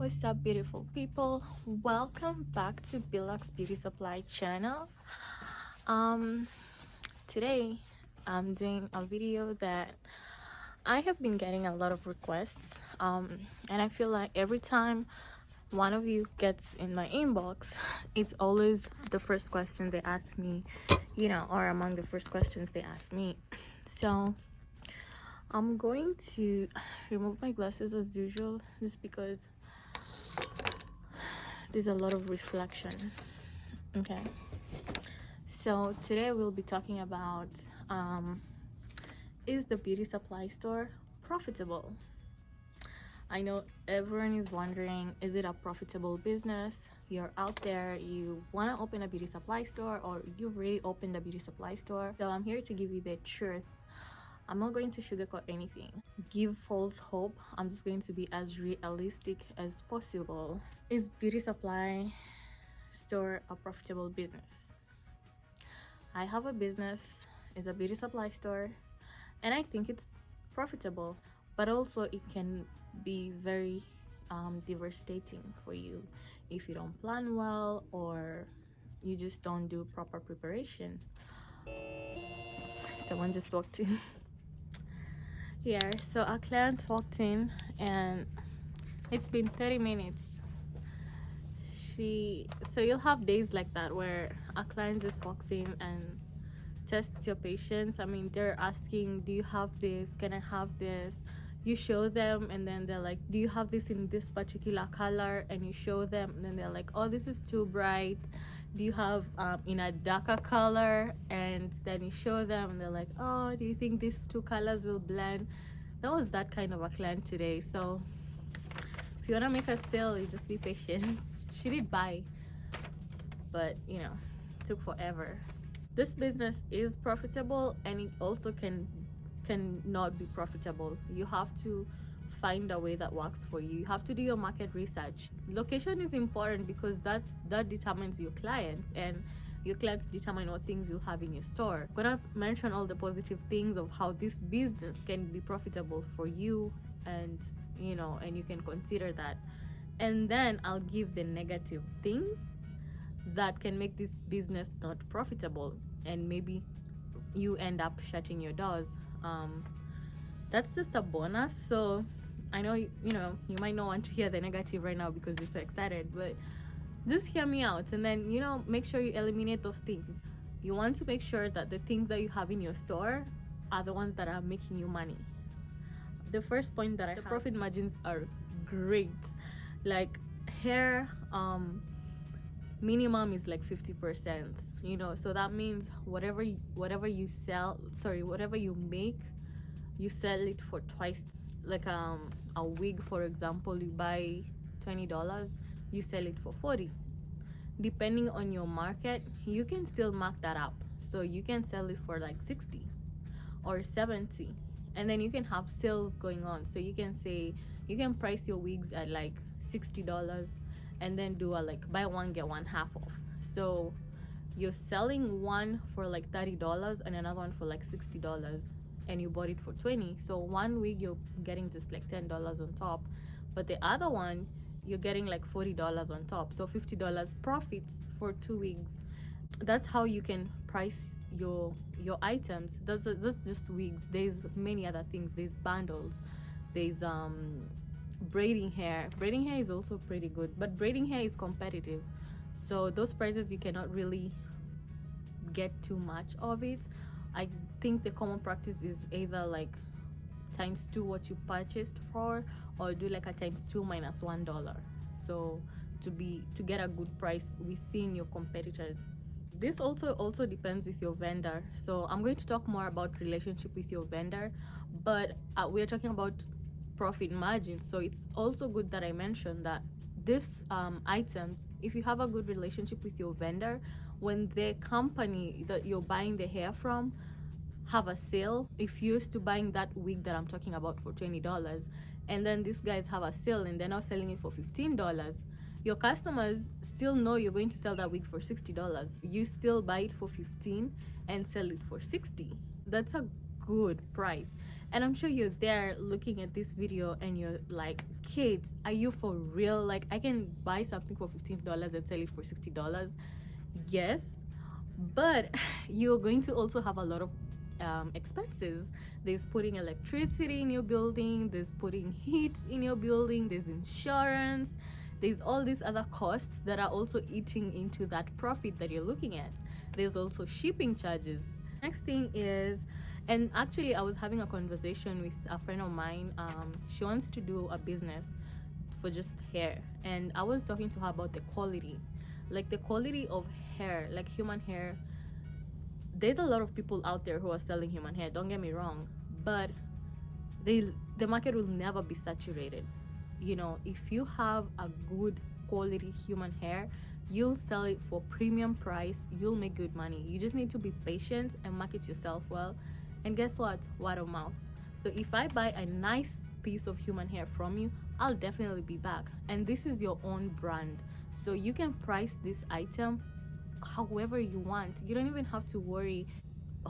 What's up, beautiful people? Welcome back to Bilox Beauty Supply channel. Um, Today I'm doing a video that I have been getting a lot of requests. And I feel like every time one of you gets in my inbox, it's always the first question they ask me, or among the first questions they ask me. So I'm going to remove my glasses as usual, just because there's a lot of reflection. Okay, so today we'll be talking about is the beauty supply store profitable? I know everyone is wondering, is it a profitable business? You're out there, you want to open a beauty supply store, or you've already opened a beauty supply store. So I'm here to give you the truth. I'm not going to sugarcoat anything, give false hope. I'm just going to be as realistic as possible. Is beauty supply store a profitable business? I have a business, it's a beauty supply store, and I think it's profitable, but also it can be very devastating for you if you don't plan well or you just don't do proper preparation. Someone just walked in. Here, so a client walked in and it's been 30 minutes. So you'll have days like that where a client just walks in and tests your patience. I mean, they're asking, do you have this? Can I have this? You show them, and then they're like, do you have this in this particular color? And you show them, and then they're like, oh, this is too bright. Do you have in a darker color? And then you show them, and they're like, oh, do you think these two colors will blend? That was that kind of a client today. So if you want to make a sale, you just be patient. She did buy, but it took forever. This business is profitable, and it also can not be profitable. You have to find a way that works for you. You have to do your market research. Location is important because that determines your clients, and your clients determine what things you'll have in your store. I'm gonna mention all the positive things of how this business can be profitable for you, and and you can consider that. And then I'll give the negative things that can make this business not profitable, and maybe you end up shutting your doors. That's just a bonus. So I know you might not want to hear the negative right now because you're so excited, but just hear me out, and then make sure you eliminate those things. You want to make sure that the things that you have in your store are the ones that are making you money. The first point that I have, the profit margins are great. Like hair, minimum is like 50%, so that means whatever you make, you sell it for twice. Like a wig, for example, you buy $20, you sell it for 40. Depending on your market, you can still mark that up, so you can sell it for like 60 or 70, and then you can have sales going on. So you can price your wigs at like $60 and then do a like buy one get one half off. So you're selling one for like $30 and another one for like $60, and you bought it for 20. So one wig you're getting just like $10 on top, but the other one you're getting like $40 on top. So $50 profits for 2 wigs. That's how you can price your items. That's just wigs. There's many other things. There's bundles, there's braiding hair is also pretty good, but braiding hair is competitive, so those prices you cannot really get too much of it. I think the common practice is either like ×2 what you purchased for, or do like a ×2 minus $1, so to get a good price within your competitors. This also depends with your vendor, so I'm going to talk more about relationship with your vendor, but we're talking about profit margin. So it's also good that I mentioned that these items, if you have a good relationship with your vendor, when the company that you're buying the hair from have a sale, if you're used to buying that wig that I'm talking about for $20, and then these guys have a sale and they're now selling it for $15, your customers still know you're going to sell that wig for $60. You still buy it for $15 and sell it for $60. That's a good price. And I'm sure you're there looking at this video and you're like, kids, are you for real? Like, I can buy something for $15 and sell it for $60. Yes, but you're going to also have a lot of expenses. There's putting electricity in your building, there's putting heat in your building, there's insurance, there's all these other costs that are also eating into that profit that you're looking at. There's also shipping charges. Next thing is, and actually I was having a conversation with a friend of mine. She wants to do a business for just hair, and I was talking to her about the quality, like the quality of hair, like human hair. There's a lot of people out there who are selling human hair, don't get me wrong, but the market will never be saturated. You know, if you have a good quality human hair, you'll sell it for premium price, you'll make good money. You just need to be patient and market yourself well. And guess what? Word of mouth. So if I buy a nice piece of human hair from you, I'll definitely be back. And this is your own brand, so you can price this item however you want. You don't even have to worry,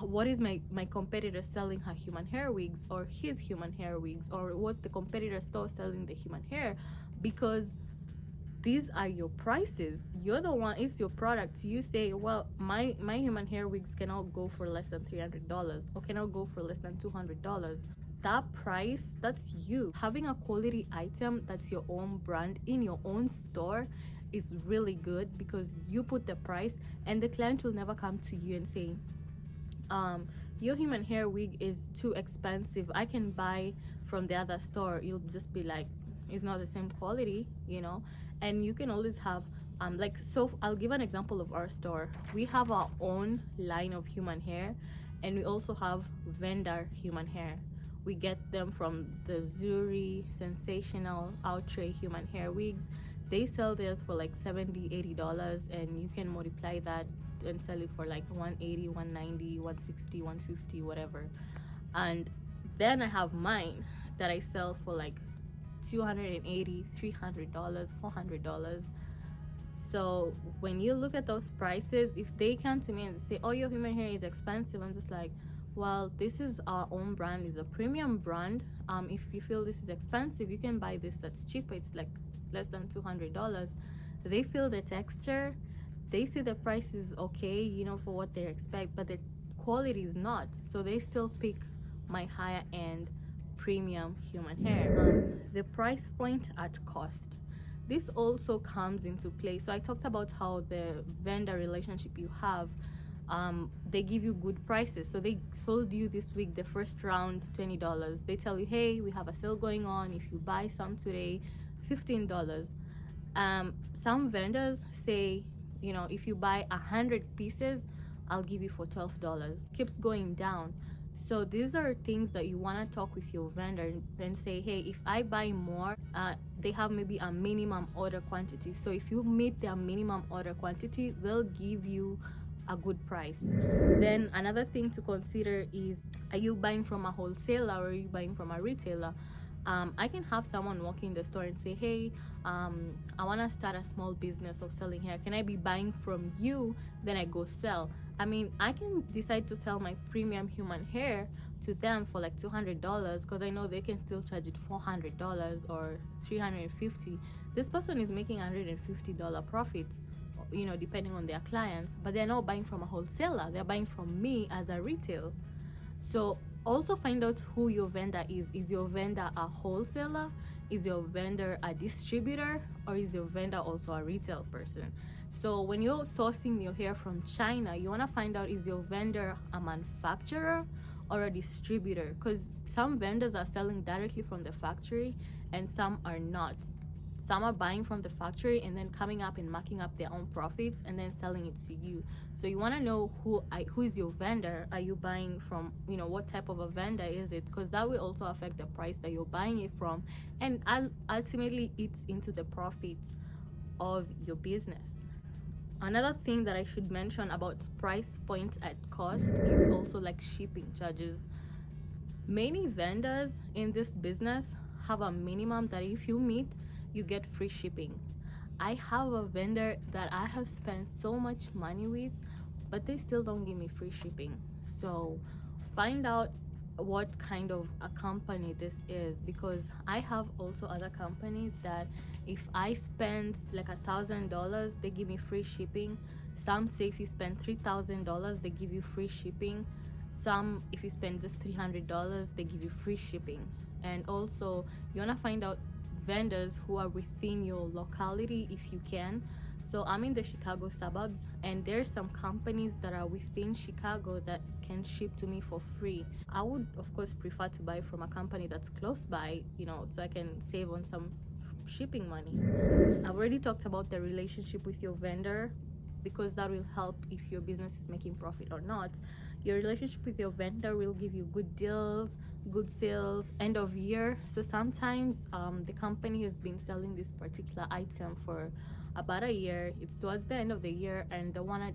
what is my competitor selling her human hair wigs, or his human hair wigs, or what's the competitor store selling the human hair, because these are your prices. You're the one, it's your product. You say, well, my human hair wigs cannot go for less than $300 or cannot go for less than $200. That price, that's you. Having a quality item that's your own brand in your own store is really good, because you put the price, and the client will never come to you and say, your human hair wig is too expensive, I can buy from the other store. You'll just be like, it's not the same quality, you know. And you can always have like, so I'll give an example of our store. We have our own line of human hair, and we also have vendor human hair. We get them from the Zuri, Sensational, Outre human hair wigs. They sell theirs for like $70-$80, and you can multiply that and sell it for like $180, $190, $160, $150, whatever. And then I have mine that I sell for like $280, $300, $400. So when you look at those prices, if they come to me and say, oh, your human hair is expensive, I'm just like, well, this is our own brand, is a premium brand. If you feel this is expensive, you can buy this that's cheaper. It's like less than $200. They feel the texture, they see the price is okay, you know, for what they expect, but the quality is not. So they still pick my higher end premium human hair. The price point at cost, this also comes into play. So I talked about how the vendor relationship you have, they give you good prices. So they sold you this week the first round $20. They tell you, hey, we have a sale going on, if you buy some today, $15. Some vendors say, you know, if you buy 100 pieces, I'll give you for $12. Keeps going down. So these are things that you want to talk with your vendor and say, hey, if I buy more, they have maybe a minimum order quantity. So if you meet their minimum order quantity, they'll give you a good price. Then another thing to consider is, are you buying from a wholesaler or are you buying from a retailer? I can have someone walk in the store and say, hey, I want to start a small business of selling hair. Can I be buying from you? Then I go sell. I mean, I can decide to sell my premium human hair to them for like $200, because I know they can still charge it $400 or $350. This person is making $150 profit, you know, depending on their clients, but they're not buying from a wholesaler, they're buying from me as a retail. So also find out who your vendor is. Is your vendor a wholesaler? Is your vendor a distributor? Or is your vendor also a retail person? So when you're sourcing your hair from China, you want to find out, is your vendor a manufacturer or a distributor? Because some vendors are selling directly from the factory and some are not. Some are buying from the factory and then coming up and marking up their own profits and then selling it to you. So you want to know who is your vendor. Are you buying from, you know, what type of a vendor is it? Because that will also affect the price that you're buying it from, and ultimately eats into the profits of your business. Another thing that I should mention about price point at cost is also like shipping charges. Many vendors in this business have a minimum that if you meet, you get free shipping. I have a vendor that I have spent so much money with, but they still don't give me free shipping. So find out what kind of a company this is, because I have also other companies that if I spend like $1,000, they give me free shipping. Some say if you spend $3,000, they give you free shipping. Some, if you spend just $300, they give you free shipping. And also, you want to find out vendors who are within your locality if you can. So I'm in the Chicago suburbs, and there's some companies that are within Chicago that can ship to me for free. I would, of course, prefer to buy from a company that's close by, so I can save on some shipping money. I've already talked about the relationship with your vendor, because that will help if your business is making profit or not. Your relationship with your vendor will give you good deals, good sales, end of year. So sometimes the company has been selling this particular item for about a year. It's towards the end of the year, and they want to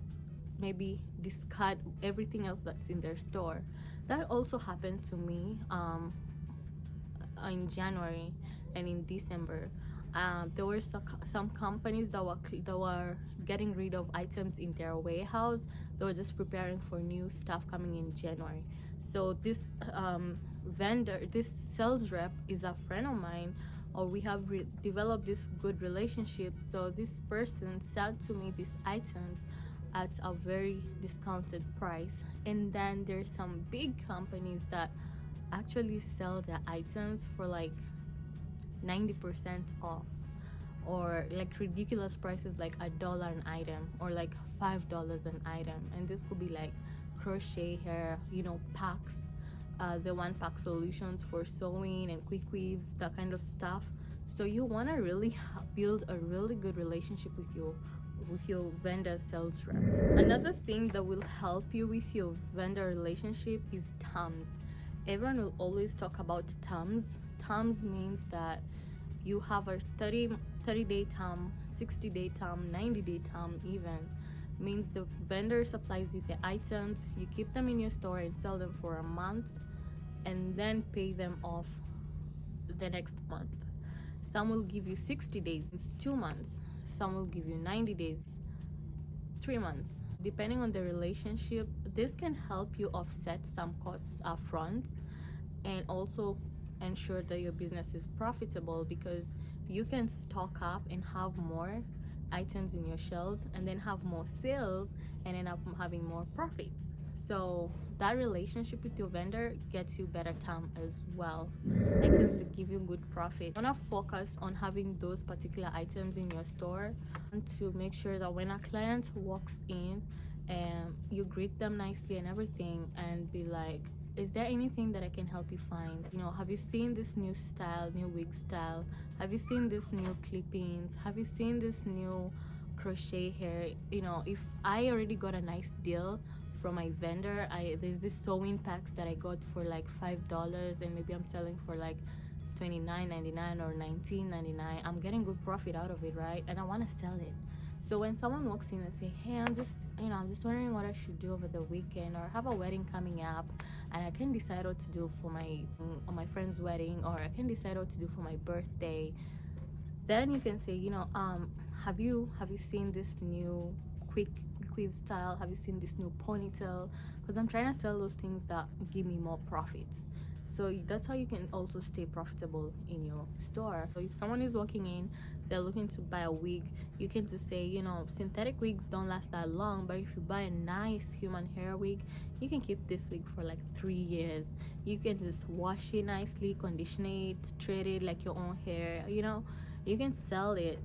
maybe discard everything else that's in their store. That also happened to me in January and in December. There were some companies that were getting rid of items in their warehouse. They were just preparing for new stuff coming in January. So this this sales rep is a friend of mine, or we have developed this good relationship. So this person sent to me these items at a very discounted price. And then there's some big companies that actually sell their items for like 90% off, or like ridiculous prices like $1 an item, or like $5 an item. And this could be like crochet hair, packs, the one pack solutions for sewing and quick weaves, that kind of stuff. So you want to really build a really good relationship with your vendor sales rep. Another thing that will help you with your vendor relationship is terms. Everyone will always talk about terms. Terms means that you have a 30-day term, 60-day term, 90-day term even. Means the vendor supplies you the items, you keep them in your store and sell them for a month, and then pay them off the next month. Some will give you 60 days, it's 2 months. Some will give you 90 days, 3 months. Depending on the relationship, this can help you offset some costs up front, and also ensure that your business is profitable, because you can stock up and have more items in your shelves and then have more sales and end up having more profits. So that relationship with your vendor gets you better term as well. Items that give you good profit. You want to focus on having those particular items in your store, and to make sure that when a client walks in, you greet them nicely and everything, and be like, is there anything that I can help you find? Have you seen this new style, new wig style? Have you seen this new clippings? Have you seen this new crochet hair? If I already got a nice deal from my vendor, there's this sewing packs that I got for like $5, and maybe I'm selling for like $29.99 or $19.99. I'm getting good profit out of it, right? And I want to sell it. So when someone walks in and say, hey, I'm just wondering what I should do over the weekend, or I have a wedding coming up and I can decide what to do for my friend's wedding, or I can decide what to do for my birthday, then you can say, have you seen this new quick weave style? Have you seen this new ponytail? Because I'm trying to sell those things that give me more profits. So that's how you can also stay profitable in your store. So if someone is walking in, they're looking to buy a wig, you can just say, synthetic wigs don't last that long, but if you buy a nice human hair wig, you can keep this wig for like 3 years. You can just wash it nicely, condition it, treat it like your own hair. You can sell it,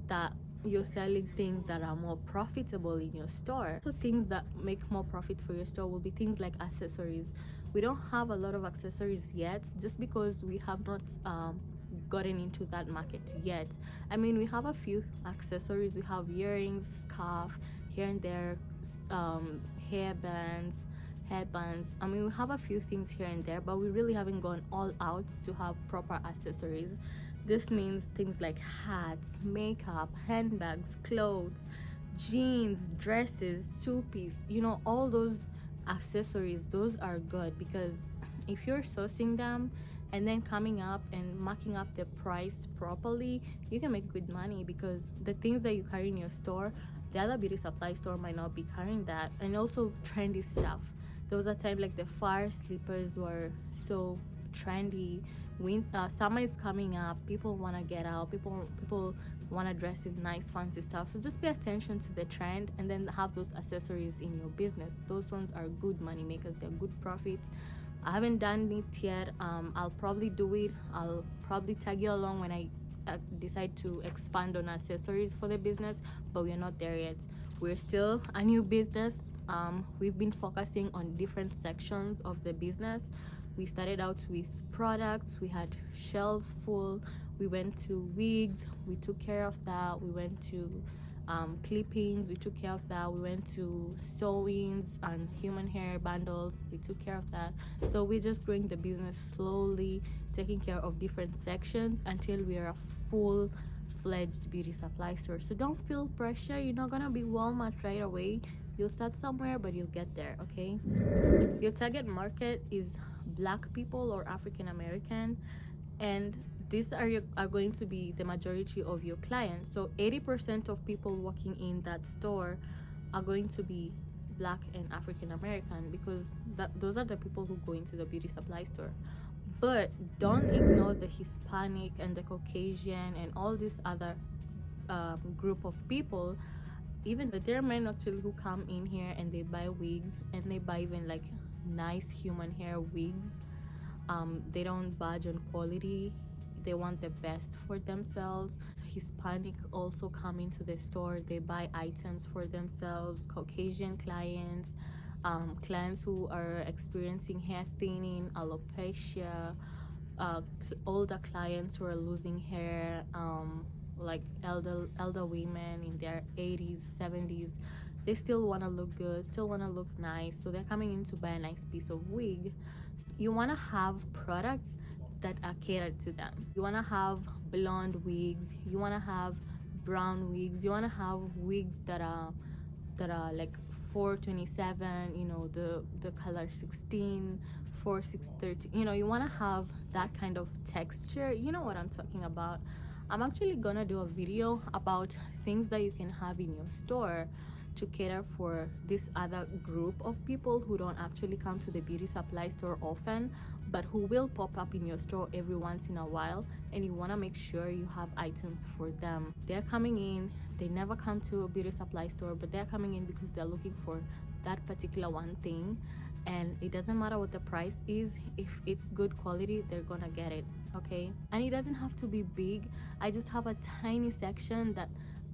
that you're selling things that are more profitable in your store. So things that make more profit for your store will be things like accessories. We don't have a lot of accessories yet, just because we have not gotten into that market yet. I mean, we have a few accessories. We have earrings, scarf, here and there, hairbands, headbands. I mean, we have a few things here and there, but we really haven't gone all out to have proper accessories. This means things like hats, makeup, handbags, clothes, jeans, dresses, two-piece, all those accessories. Those are good, because if you're sourcing them and then coming up and marking up the price properly, you can make good money, because the things that you carry in your store, the other beauty supply store might not be carrying that. And also trendy stuff. There was a time like the far slippers were so trendy. Summer is coming up. People want to get out. People want to dress in nice fancy stuff. So just pay attention to the trend and then have those accessories in your business. Those ones are good money makers. They're good profits. I haven't done it yet. I'll probably do it. I'll probably tag you along when I decide to expand on accessories for the business, but we're not there yet. We're still a new business. We've been focusing on different sections of the business. We started out with products, we had shelves full, we went to wigs, we took care of that, we went to clippings, we took care of that, we went to sewings and human hair bundles, we took care of that. So we're just growing the business slowly, taking care of different sections until we are a full-fledged beauty supply store. So don't feel pressure. You're not gonna be Walmart right away. You'll start somewhere, but you'll get there. Okay, your target market is Black people or African American, and these are going to be the majority of your clients. So 80% of people walking in that store are going to be Black and African American, because those are the people who go into the beauty supply store. But don't ignore the Hispanic and the Caucasian and all these other group of people. Even there are men actually who come in here and they buy wigs, and they buy even like nice human hair wigs. They don't budge on quality. They want the best for themselves. Hispanic also come into the store. They buy items for themselves. Caucasian clients, clients who are experiencing hair thinning, alopecia, older clients who are losing hair, like elder women in their 80s, 70s. They still want to look good, still want to look nice, so they're coming in to buy a nice piece of wig. You want to have products that are catered to them. You want to have blonde wigs, you want to have brown wigs, you want to have wigs that are like 427, you know, the color 16, 4630, you know, you want to have that kind of texture. You know what I'm talking about. I'm actually gonna do a video about things that you can have in your store to cater for this other group of people who don't actually come to the beauty supply store often, but who will pop up in your store every once in a while, and you want to make sure you have items for them. They're coming in, they never come to a beauty supply store, but they're coming in because they're looking for that particular one thing, and it doesn't matter what the price is. If it's good quality, they're gonna get it. Okay, and it doesn't have to be big. I just have a tiny section that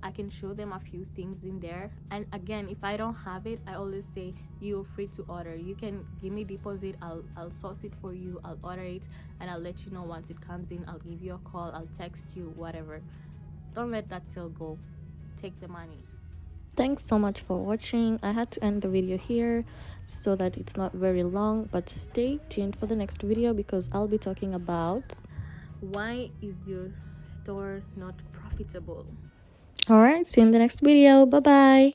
I can show them a few things in there. And again, if I don't have it, I always say you're free to order. You can give me deposit, I'll source it for you, I'll order it, and I'll let you know once it comes in. I'll give you a call, I'll text you, whatever. Don't let that sale go. Take the money. Thanks so much for watching. I had to end the video here so that it's not very long, but stay tuned for the next video, because I'll be talking about why is your store not profitable. All right, see you in the next video. Bye bye.